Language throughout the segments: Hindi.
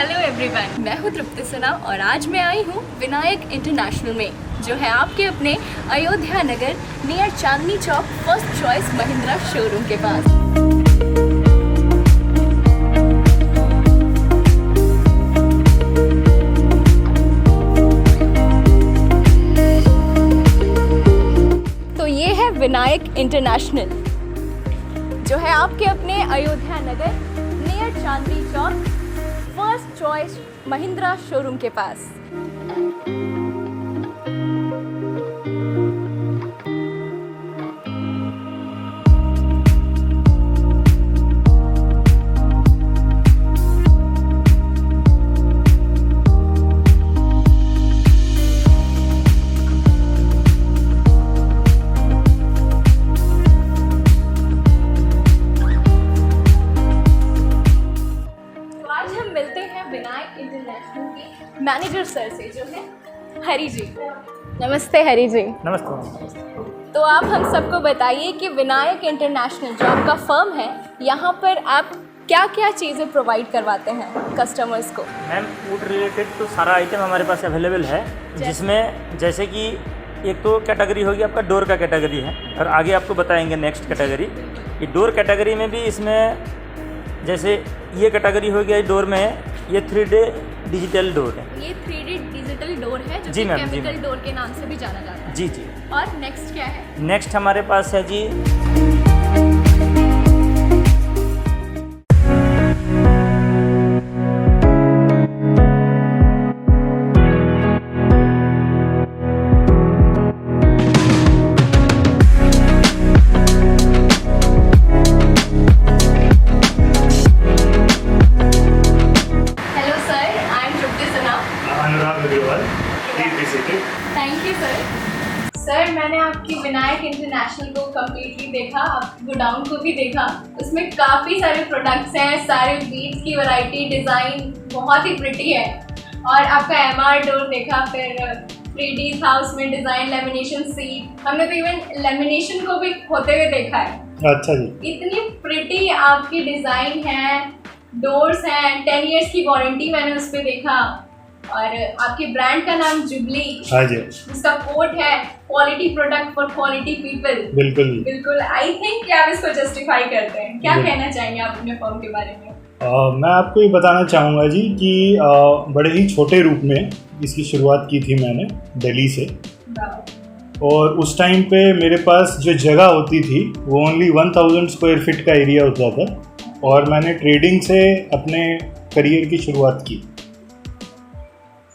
हेलो एवरीवन, मैं हूँ तृप्ति सिन्हा और आज मैं आई हूँ विनायक इंटरनेशनल में, जो है आपके अपने अयोध्या नगर near Chandni Chowk first choice Mahindra showroom के पास। तो ये है विनायक इंटरनेशनल, जो है आपके अपने अयोध्या नगर near Chandni Chowk first choice Mahindra showroom के पास। विनायक इंटरनेशनल के मैनेजर सर से, जो है हरी जी। नमस्ते हरी जी। नमस्ते। तो आप हम सबको बताइए कि विनायक इंटरनेशनल जो आपका फर्म है, यहाँ पर आप क्या क्या चीज़ें प्रोवाइड करवाते हैं कस्टमर्स को? मैम, फूड रिलेटेड तो सारा आइटम हमारे पास अवेलेबल है, जिसमें जैसे कि एक तो कैटेगरी होगी आपका डोर का कैटेगरी है, और आगे आपको बताएंगे नेक्स्ट कैटेगरी। ये डोर कैटेगरी में भी इसमें जैसे ये कैटेगरी हो गया डोर में, ये 3D डिजिटल डोर है। ये 3D डिजिटल डोर है जो जी कि मैम, केमिकल डोर के नाम से भी जाना जाता है। जी जी। और नेक्स्ट क्या है? नेक्स्ट हमारे पास है जी थैंक यू सर। सर, मैंने आपकी विनायक इंटरनेशनल को कम्प्लीटली देखा, आप गोडाउन को भी देखा। उसमें काफ़ी सारे प्रोडक्ट्स हैं, सारे बीड्स की वैरायटी, डिज़ाइन बहुत ही प्रिटी है। और आपका MR डोर देखा, फिर 3D था उसमें, डिज़ाइन, लेमिनेशन सीट, हमने तो इवन लेमिनेशन को भी होते हुए देखा है। अच्छा जी। इतनी प्रिटी आपकी डिज़ाइन है, डोर्स हैं, 10 इयर्स की वारंटी मैंने उस पर देखा। और आपके ब्रांड का नाम जुबली, हाँ जी, जिसका कोड है quality product for quality people. बिल्कुल बिल्कुल। आई थिंक कि आप इसको जस्टिफाई करते हैं। क्या कहना चाहेंगे आप अपने फर्म के बारे में? मैं आपको ये बताना चाहूँगा जी कि बड़े ही छोटे रूप में इसकी शुरुआत की थी मैंने दिल्ली से, और उस टाइम पे मेरे पास जो जगह होती थी वो ओनली 1000 स्क्वायर फीट का एरिया होता था, और मैंने ट्रेडिंग से अपने करियर की शुरुआत की।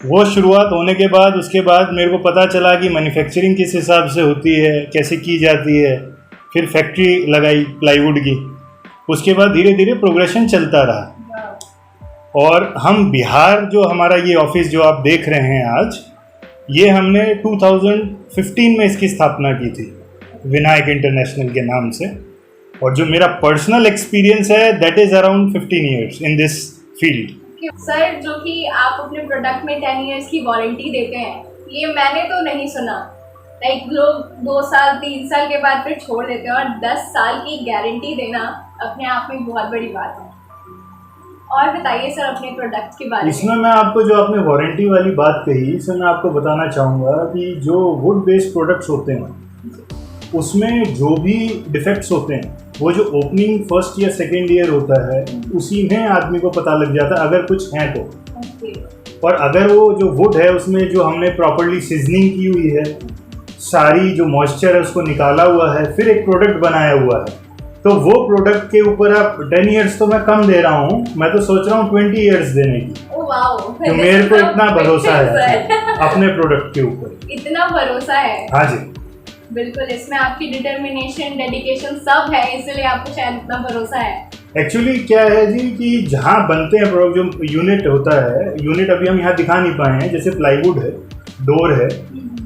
वो शुरुआत होने के बाद उसके बाद मेरे को पता चला कि मैन्युफैक्चरिंग किस हिसाब से होती है, कैसे की जाती है। फिर फैक्ट्री लगाई प्लाईवुड की, उसके बाद धीरे धीरे प्रोग्रेशन चलता रहा। और हम बिहार, जो हमारा ये ऑफिस जो आप देख रहे हैं आज, ये हमने 2015 में इसकी स्थापना की थी विनायक इंटरनेशनल के नाम से। और जो मेरा पर्सनल एक्सपीरियंस है that is around 15 years in this field. Sir, जो कि आप अपने प्रोडक्ट में 10 इयर्स की वारंटी देते हैं, ये मैंने तो नहीं सुना। लाइक लोग 2 साल 3 साल के बाद फिर छोड़ देते हैं, और 10 साल की गारंटी देना अपने आप में बहुत बड़ी बात है। और बताइए सर अपने प्रोडक्ट्स के बारे में। इसमें मैं आपको, जो आपने वारंटी वाली बात कही, इसमें मैं आपको बताना चाहूँगा कि जो वुड बेस्ड प्रोडक्ट्स होते हैं उसमें जो भी डिफेक्ट्स होते हैं, वो जो ओपनिंग फर्स्ट या सेकेंड ईयर होता है उसी में आदमी को पता लग जाता है अगर कुछ है तो। और अगर वो जो वुड है उसमें जो हमने प्रॉपर्ली सीजनिंग की हुई है, सारी जो मॉइस्चर है उसको निकाला हुआ है, फिर एक प्रोडक्ट बनाया हुआ है, तो वो प्रोडक्ट के ऊपर आप 10 ईयर्स तो मैं कम दे रहा हूँ, मैं तो सोच रहा हूँ 20 ईयर्स देने की। तो मेरे को इतना भरोसा है अपने प्रोडक्ट के ऊपर। इतना भरोसा है? हाँ जी, बिल्कुल। इसमें आपकी डिटर्मिनेशन, डेडिकेशन सब है, इसलिए आपको शायद इतना भरोसा है। एक्चुअली क्या है जी कि जहाँ बनते हैं प्रोडक्ट, जो यूनिट होता है, यूनिट अभी हम यहाँ दिखा नहीं पाए हैं, जैसे प्लाईवुड है, डोर है,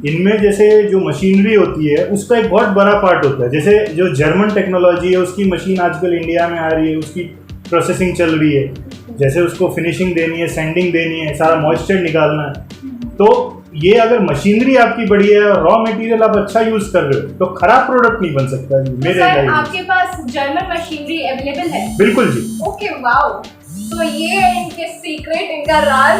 इनमें जैसे जो मशीनरी होती है उसका एक बहुत बड़ा पार्ट होता है। जैसे जो जर्मन टेक्नोलॉजी है उसकी मशीन आजकल इंडिया में आ रही है, उसकी प्रोसेसिंग चल रही है, जैसे उसको फिनिशिंग देनी है, सैंडिंग देनी है, सारा मॉइस्चर निकालना है। तो ये अगर मशीनरी आपकी बढ़िया है और रॉ मटेरियल आप अच्छा यूज कर रहे हो तो खराब प्रोडक्ट नहीं बन सकता जी। मेरे सर, आपके पास जर्मन मशीनरी अवेलेबल है? बिल्कुल जी। Okay, wow. तो ये है इनके सीक्रेट, इनका राज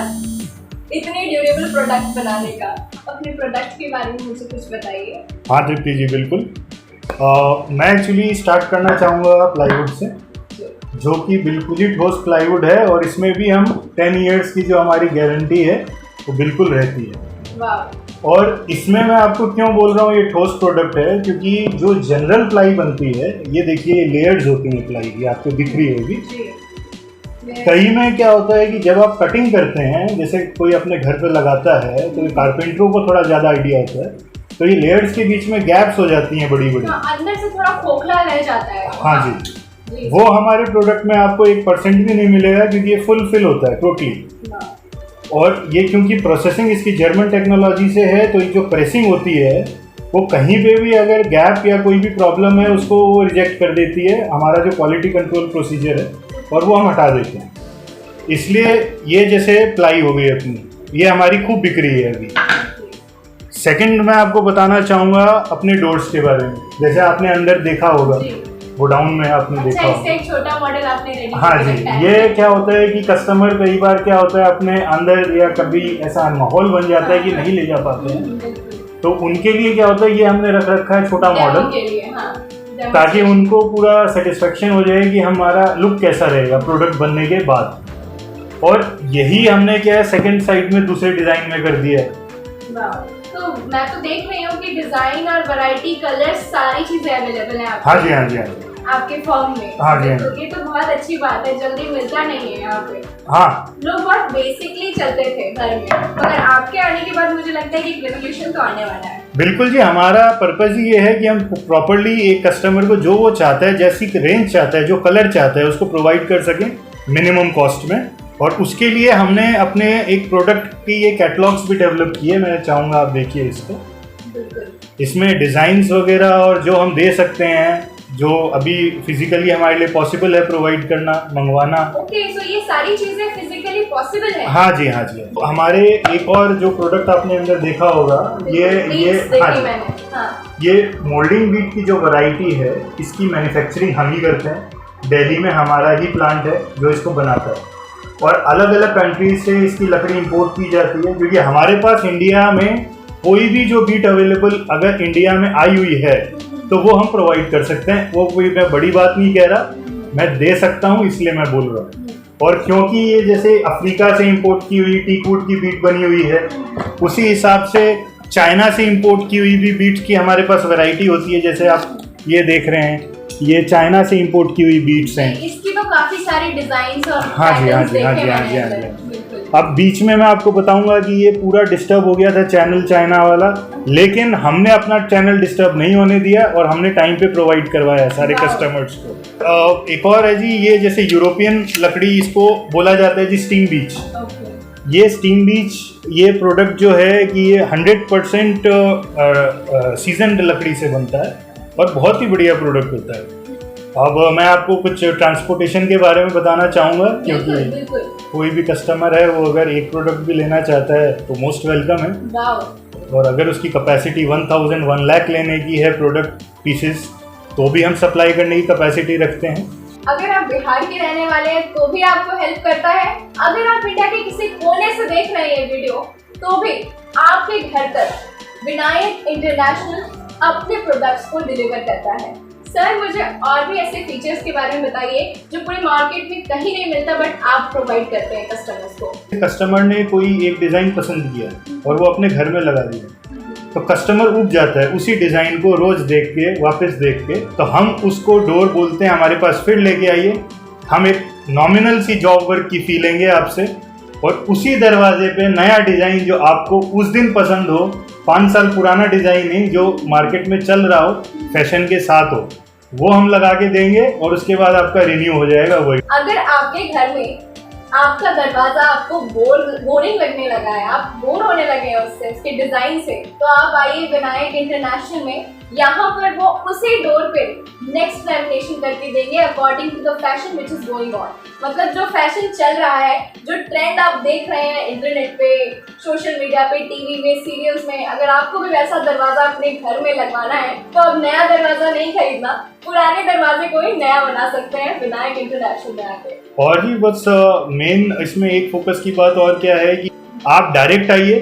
इतने ड्यूरेबल प्रोडक्ट बनाने का। अपने प्रोडक्ट के बारे में मुझे कुछ बताइए। हाँ तृप्ति जी, बिल्कुल। मैं एक्चुअली स्टार्ट करना चाहूँगा प्लाईवुड से, जो कि बिल्कुल ही ठोस प्लाईवुड है, और इसमें भी हम 10 इयर्स की जो हमारी गारंटी है वो बिल्कुल रहती है। वाह। और इसमें मैं आपको क्यों बोल रहा हूँ ये ठोस प्रोडक्ट है, क्योंकि जो जनरल प्लाई बनती है, ये देखिए लेयर्स होती हैं प्लाई की, आपको दिख रही होगी। कई में क्या होता है कि जब आप कटिंग करते हैं, जैसे कोई अपने घर पे लगाता है, तो कारपेंटरों को थोड़ा ज़्यादा आइडिया होता है, तो ये लेयर्स के बीच में गैप्स हो जाती हैं बड़ी बड़ी। अंदर से थोड़ा खोखला रह जाता है। हाँ जी, वो हमारे प्रोडक्ट में आपको 1% भी नहीं मिलेगा, क्योंकि ये फुल फिल होता है टोटली। और ये क्योंकि प्रोसेसिंग इसकी जर्मन टेक्नोलॉजी से है, तो ये जो प्रेसिंग होती है वो कहीं पे भी अगर गैप या कोई भी प्रॉब्लम है उसको वो रिजेक्ट कर देती है, हमारा जो क्वालिटी कंट्रोल प्रोसीजर है, और वो हम हटा देते हैं। इसलिए ये जैसे प्लाई हो गई अपनी, ये हमारी खूब बिक रही है अभी। सेकंड मैं आपको बताना चाहूँगा अपने डोर्स के बारे में। जैसे आपने अंदर देखा होगा, गोडाउन में आपने देखा होगा। एक छोटा मॉडल आपने रेडी हाँ जी, ये क्या होता है कि कस्टमर कई बार क्या होता है अपने अंदर, या कभी ऐसा माहौल बन जाता है कि नहीं ले जा पाते हैं, तो उनके लिए क्या होता है ये हमने रख रखा है छोटा मॉडल, ताकि उनको पूरा सेटिस्फेक्शन हो जाए कि हमारा लुक कैसा रहेगा प्रोडक्ट बनने के बाद। और यही हमने क्या है सेकंड साइड में दूसरे डिजाइन में कर दिया है। तो मैं तो देख रही हूँ कि डिजाइन और वैरायटी, कलर, सारी चीजें अवेलेबल हैं आपके। हाँ जी, हाँ जी, हाँ जी, आपके फॉर्म में। हाँ जी, तो ये तो बहुत अच्छी बात है, जल्दी मिलता नहीं है यहाँ पे। हाँ, लोग बहुत बेसिकली चलते थे घर में, मगर आपके आने के बाद मुझे लगता है कि एक रेवोल्यूशन तो आने वाला है। बिल्कुल जी, हमारा पर्पज ही ये है कि हम प्रॉपरली एक कस्टमर को जो वो चाहता है, जैसी रेंज चाहता है, जो कलर चाहता है, उसको प्रोवाइड कर सकें मिनिमम कॉस्ट में। और उसके लिए हमने अपने एक प्रोडक्ट की ये कैटलॉग्स भी डेवलप किए। मैं चाहूँगा आप देखिए इसको, इसमें डिज़ाइंस वगैरह और जो हम दे सकते हैं, जो अभी फिजिकली हमारे लिए पॉसिबल है प्रोवाइड करना, मंगवाना। ओके, सो ये सारी चीजें फिजिकली पॉसिबल है। हाँ जी, हाँ जी। हमारे एक और जो प्रोडक्ट आपने अंदर देखा होगा, ये हाँ जी, हाँ। ये मोल्डिंग बीट की जो वैरायटी है, इसकी मैन्युफैक्चरिंग हम ही करते हैं। दिल्ली में हमारा ही प्लांट है जो इसको बनाता है, और अलग अलग कंट्रीज से इसकी लकड़ी इंपोर्ट की जाती है, क्योंकि हमारे पास इंडिया में कोई भी जो बीट अवेलेबल अगर इंडिया में आई हुई है तो वो हम प्रोवाइड कर सकते हैं। वो कोई मैं बड़ी बात नहीं कह रहा, मैं दे सकता हूँ, इसलिए मैं बोल रहा हूँ। और क्योंकि ये जैसे अफ्रीका से इंपोर्ट की हुई टीकवुड की बीट बनी हुई है, उसी हिसाब से चाइना से इंपोर्ट की हुई भी बीट की हमारे पास वैरायटी होती है। जैसे आप ये देख रहे हैं, ये चाइना से इंपोर्ट की हुई बीट्स हैं। इसकी तो काफी सारी डिजाइन्स और हाँ जी, हाँ जी, हाँ जी, हाँ जी, हाँ जी। अब बीच में मैं आपको बताऊंगा कि ये पूरा डिस्टर्ब हो गया था चैनल चाइना वाला, लेकिन हमने अपना चैनल डिस्टर्ब नहीं होने दिया और हमने टाइम पे प्रोवाइड करवाया सारे कस्टमर्स को। एक और है जी, ये जैसे यूरोपियन लकड़ी, इसको बोला जाता है जी स्टीम बीच। ये स्टीम बीच, ये प्रोडक्ट जो है कि ये 100% सीजनड लकड़ी से बनता है और बहुत ही बढ़िया प्रोडक्ट होता है। अब मैं आपको कुछ ट्रांसपोर्टेशन के बारे में बताना चाहूँगा, क्योंकि कोई भी कस्टमर है वो अगर एक प्रोडक्ट भी लेना चाहता है तो मोस्ट वेलकम है। और अगर उसकी कैपेसिटी 1 लाख लेने की है प्रोडक्ट पीसेस, तो भी हम सप्लाई करने की कैपेसिटी रखते हैं। अगर आप बिहार के रहने वाले हैं तो भी आपको हेल्प करता है। अगर आप इंडिया के किसी कोने से देख रहे हैं ये वीडियो, तो भी आपके घर तक विनायक इंटरनेशनल अपने प्रोडक्ट्स को डिलीवर करता है। सर, मुझे और भी ऐसे फीचर्स के बारे में बताइए जो पूरी मार्केट में कहीं नहीं मिलता, बट आप प्रोवाइड करते हैं कस्टमर्स को। कस्टमर ने कोई एक डिज़ाइन पसंद किया और वो अपने घर में लगा दिया, तो कस्टमर उब जाता है उसी डिज़ाइन को रोज़ देख के, वापस देख के। तो हम उसको डोर बोलते हैं, हमारे पास फिर लेके आइए, हम एक नॉमिनल सी जॉब वर्क की फी लेंगे आपसे, और उसी दरवाजे पे नया डिज़ाइन जो आपको उस दिन पसंद हो, 5 साल पुराना डिज़ाइन नहीं, जो मार्केट में चल रहा हो, फैशन के साथ हो, वो हम लगा के देंगे और उसके बाद आपका रिन्यू हो जाएगा वही। अगर आपके घर में आपका दरवाजा आपको बोरिंग लगने लगा है, आप बोर होने लगे हैं उससे, उसके डिजाइन से, तो आप आइए विनायक इंटरनेशनल में। यहाँ पर वो उसी डोर पे नेक्स्ट लैमिनेशन करके देंगे according to the fashion which is going on. मतलब जो फैशन चल रहा है, जो ट्रेंड आप देख रहे हैं इंटरनेट पे, सोशल मीडिया पे, टीवी में, सीरियल्स में, अगर आपको भी वैसा दरवाजा अपने घर में लगवाना है तो अब नया दरवाजा नहीं खरीदना, पुराने दरवाजे को ही नया बना सकते हैं विनायक इंटरनेशनल में आके। और जी बस मेन इसमें एक फोकस की बात और क्या है कि आप डायरेक्ट आइए,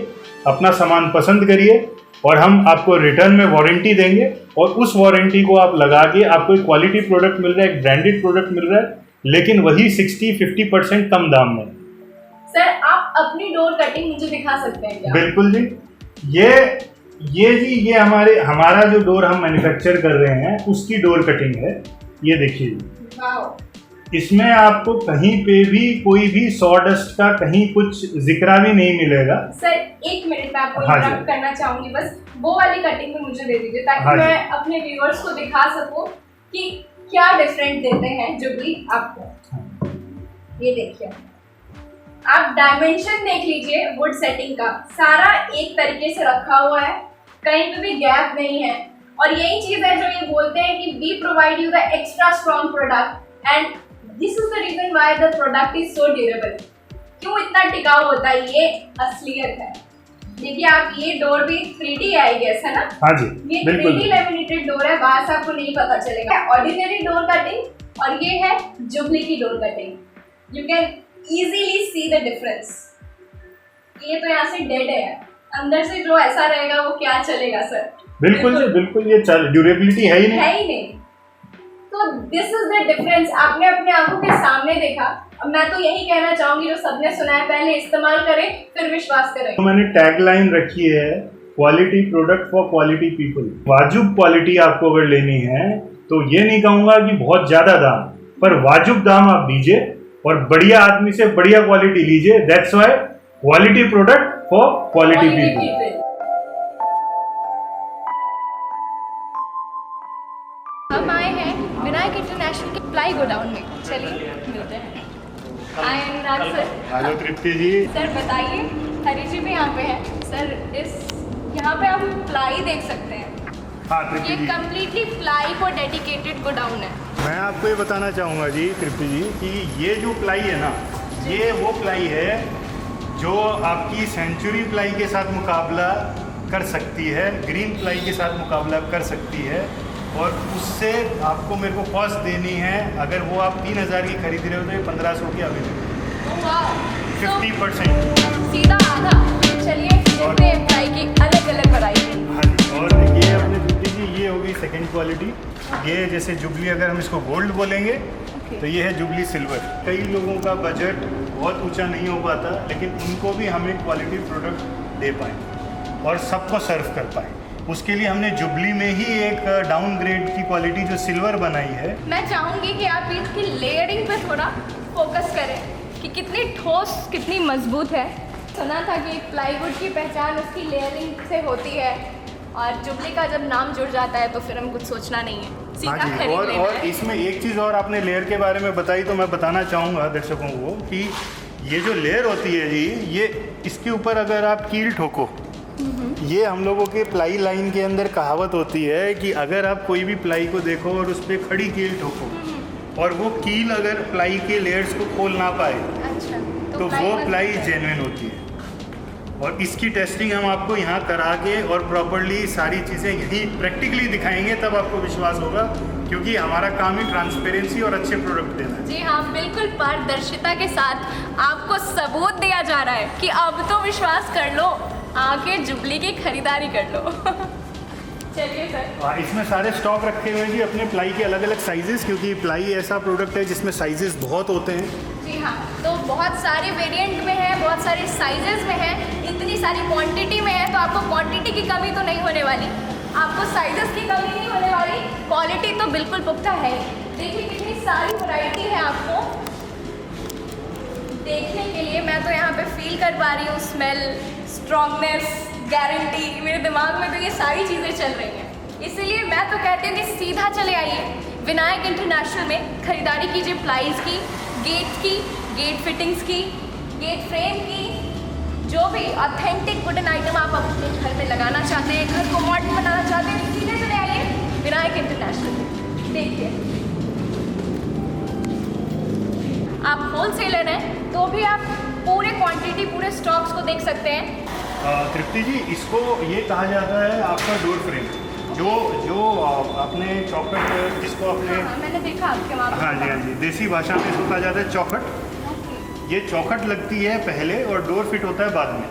अपना सामान पसंद करिए और हम आपको रिटर्न में वारंटी देंगे और उस वारंटी को आप लगा के आपको एक क्वालिटी प्रोडक्ट मिल रहा है, एक ब्रांडेड प्रोडक्ट मिल रहा है, लेकिन वही 60-50% कम दाम में। सर आप अपनी डोर कटिंग मुझे दिखा सकते हैं क्या? बिल्कुल जी, ये हमारा जो डोर हम मैन्युफैक्चर कर रहे हैं उसकी डोर कटिंग है। ये देखिए, इसमें आपको कहीं पे भी कोई भी सॉडस्ट का कहीं कुछ जिक्रा भी नहीं मिलेगा। सर एक मिनट में आपको हाँ इंटरप्ट करना चाहूंगी, बस वो वाली कटिंग में मुझे दे दीजिए ताकि हाँ मैं अपने व्यूअर्स को दिखा सकूं कि क्या डिफरेंट देते हैं जुबली आपको। ये देखिए, आप डायमेंशन देख लीजिए वुड सेटिंग का, सारा एक तरीके से रखा हुआ है, कहीं पे भी गैप नहीं है। और यही चीज है जो ये बोलते हैं कि we provide you the extra strong product and this is the reason why the product is so durable. क्यों इतना टिकाऊ होता है, ये असलियत है। देखिए आप, ये डोर भी 3D आई गेस है ना? हाँ जी, ये बिल्कुल 3D लेमिनेटेड डोर है, बाहर से आपको नहीं पता चलेगा। ऑर्डिनरी डोर कटिंग और ये है जुबली की door cutting. You can easily see the difference. ये तो यहाँ से डेड है, अंदर से जो ऐसा रहेगा वो क्या चलेगा सर? बिल्कुल जी, बिल्कुल ये ड्यूरेबिलिटी है ही नहीं। तो दिस इज द डिफरेंस। आपने अपने आंखों के सामने देखा। अब मैं तो यही कहना चाहूंगी, जो सबने सुना है पहले इस्तेमाल करें फिर विश्वास करें। तो मैंने टैगलाइन रखी है, quality product for quality people. वाजिब क्वालिटी आपको अगर लेनी है तो ये नहीं कहूंगा कि बहुत ज्यादा दाम, पर वाजिब दाम आप दीजिए और बढ़िया आदमी से बढ़िया क्वालिटी लीजिए। That's why quality product for quality people. हम आए हैं विनायक इंटरनेशनल के प्लाई गोडाउन में, चलिए मिलते हैं। हाय अनुराग सर। हेलो तृप्ति जी। सर बताइए, हरी जी भी यहाँ पे है सर। यहाँ पे आप प्लाई देख सकते हैं। हाँ तृप्ति ये जी, कम्प्लीटली प्लाई को डेडिकेटेड गोडाउन है। मैं आपको ये बताना चाहूँगा जी तृप्ति जी कि ये जो प्लाई है ना, ये वो प्लाई है जो आपकी सेंचुरी प्लाई के साथ मुकाबला कर सकती है, ग्रीन प्लाई के साथ मुकाबला कर सकती है। और उससे आपको मेरे को कॉस्ट देनी है, अगर वो आप 3000 की खरीद रहे हो तो ये 1500 की अवेलेबल। 50% सीधा आधा। चलिए देखते हैं प्लाई की अलग अलग वैरायटी। हाँ जी, और ये अपने तृप्ति जी, ये होगी सेकंड क्वालिटी। ये जैसे जुबली, अगर हम इसको गोल्ड बोलेंगे तो ये है जुबली सिल्वर। कई लोगों का बजट बहुत ऊंचा नहीं हो पाता, लेकिन उनको भी हम एक क्वालिटी प्रोडक्ट दे पाएँ और सबको सर्व कर पाएँ। उसके लिए हमने जुबली में ही एक डाउनग्रेड की क्वालिटी जो सिल्वर बनाई है। मैं चाहूँगी कि आप इसकी लेयरिंग पे थोड़ा फोकस करें कि कितनी ठोस, कितनी मजबूत है। सुना था कि प्लाईवुड की पहचान उसकी लेयरिंग से होती है और जुबली का जब नाम जुड़ जाता है तो फिर हम कुछ सोचना नहीं है, सीधा हाँ जी, खरीद लेना और है। इसमें एक चीज़ और आपने लेयर के बारे में बताई तो मैं बताना चाहूँगा दर्शकों को कि ये जो लेयर होती है जी, ये इसके ऊपर अगर आप कील ठोको, ये हम लोगों के प्लाई लाइन के अंदर कहावत होती है कि अगर आप कोई भी प्लाई को देखो और उस पर खड़ी कील ठोको और वो कील अगर प्लाई के लेयर्स को खोल ना पाए अच्छा, तो वो प्लाई जेन्युइन होती है। और इसकी टेस्टिंग हम आपको यहाँ करा के और प्रॉपरली सारी चीज़ें यही प्रैक्टिकली दिखाएंगे, तब आपको विश्वास होगा, क्योंकि हमारा काम ही ट्रांसपेरेंसी और अच्छे प्रोडक्ट देना है। जी हाँ, बिल्कुल पारदर्शिता के साथ आपको सबूत दिया जा रहा है कि अब तो विश्वास कर लो, आके जुबली की खरीदारी कर लो। चलिए सर। इसमें सारे स्टॉक रखे हुए हैं जी अपने प्लाई के अलग अलग साइजेस, क्योंकि प्लाई ऐसा प्रोडक्ट है जिसमें साइजेस बहुत होते हैं। जी हाँ, तो बहुत सारे वेरिएंट में है, बहुत सारे साइजेस में है, इतनी सारी क्वांटिटी में है, तो आपको क्वांटिटी की कमी तो नहीं होने वाली, आपको साइजेस की कमी नहीं होने वाली, क्वालिटी तो बिल्कुल पुख्ता है। देखिए कितनी सारी वैरायटी है आपको देखने के लिए। मैं तो यहाँ पे फील कर पा रही हूँ स्मेल, स्ट्रॉन्गनेस, गारंटी। मेरे दिमाग में तो ये सारी चीज़ें चल रही हैं, इसीलिए मैं तो कहती हूँ कि सीधा चले आइए विनायक इंटरनेशनल में, खरीदारी कीजिए प्लाईज की, गेट की, गेट फिटिंग्स की, गेट फ्रेम की, जो भी ऑथेंटिक वुडन आइटम आप अपने घर में लगाना चाहते हैं, घर को मॉडर्न बनाना चाहते हैं, सीधे चले आइए विनायक इंटरनेशनल में। देखिए आप होलसेलर हैं तो भी आप पूरे क्वांटिटी, पूरे स्टॉक्स को देख सकते हैं। तृप्ति जी, इसको ये कहा जाता है आपका डोर फ्रेम, जो आपने चौखट जिसको आपने हाँ, मैंने देखा आपके वहाँ पे। हाँ जी हाँ जी, देसी भाषा में इसको कहा जाता है चौखट। ये चौखट लगती है पहले और डोर फिट होता है बाद में।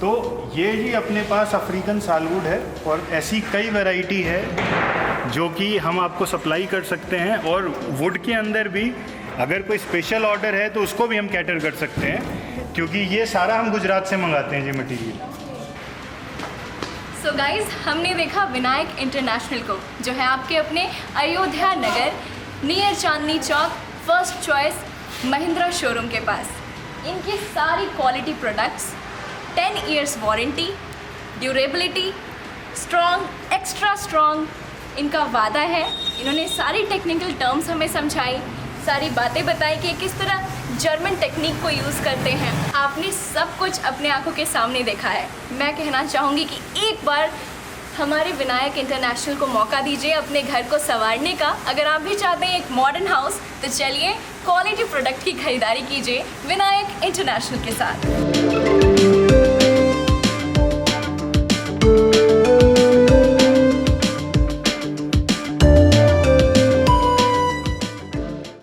तो ये जी अपने पास अफ्रीकन सालवुड है और ऐसी कई वैरायटी है जो कि हम आपको सप्लाई कर सकते हैं। और वुड के अंदर भी अगर कोई स्पेशल ऑर्डर है तो उसको भी हम कैटर कर सकते हैं, क्योंकि ये सारा हम गुजरात से मंगाते हैं जी मटीरियल। सो गाइज, हमने देखा विनायक इंटरनेशनल को, जो है आपके अपने अयोध्या नगर near Chandni Chowk, first choice Mahindra showroom के पास। इनकी सारी quality products, 10 years warranty, durability, strong, extra strong इनका वादा है। इन्होंने सारी टेक्निकल टर्म्स हमें समझाई, सारी बातें बताई कि किस तरह जर्मन टेक्निक को यूज़ करते हैं। आपने सब कुछ अपने आंखों के सामने देखा है। मैं कहना चाहूँगी कि एक बार हमारे विनायक इंटरनेशनल को मौका दीजिए अपने घर को संवारने का। अगर आप भी चाहते हैं एक मॉडर्न हाउस, तो चलिए क्वालिटी प्रोडक्ट की खरीदारी कीजिए विनायक इंटरनेशनल के साथ।